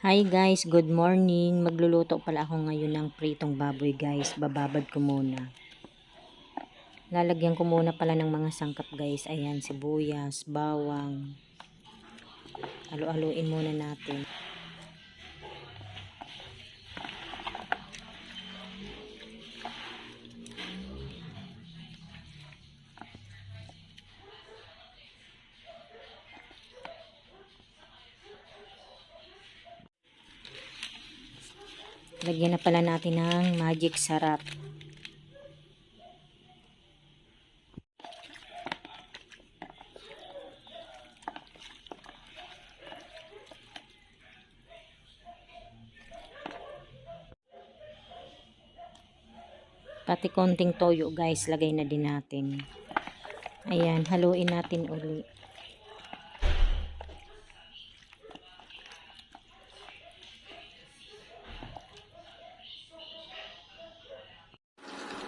Hi guys, good morning. Magluluto pala ako ngayon ng pritong baboy guys. Bababad ko muna. Lalagyan ko muna pala ng mga sangkap guys. Ayan, sibuyas, bawang. Halu-haluin muna natin. Lagyan na pala natin ng magic sarap. Pati konting toyo guys, lagay na din natin. Ayan, haluin natin uli.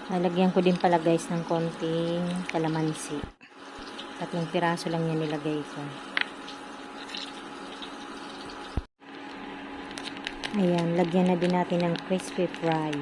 Lalagyan ko din pala guys ng konting kalamansi. 3 piraso lang yan nilagay ko. Ayan, lagyan na din natin ng crispy fry.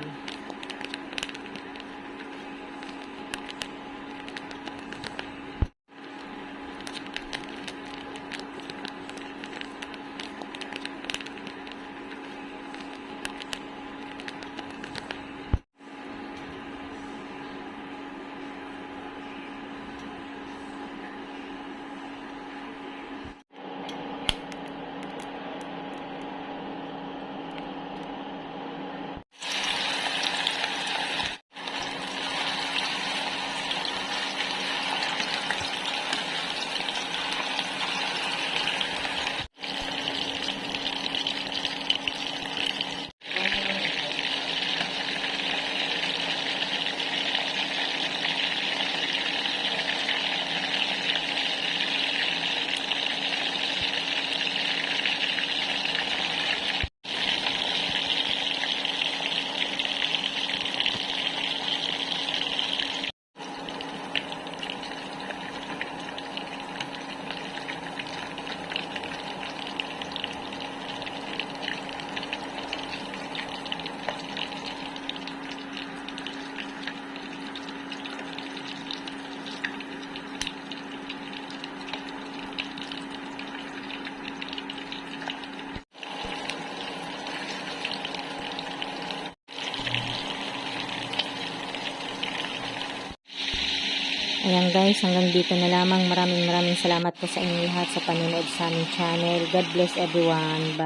Ayan guys, hanggang dito na lamang. Maraming salamat po sa inyong lahat sa panonood sa aming channel. God bless everyone. Bye.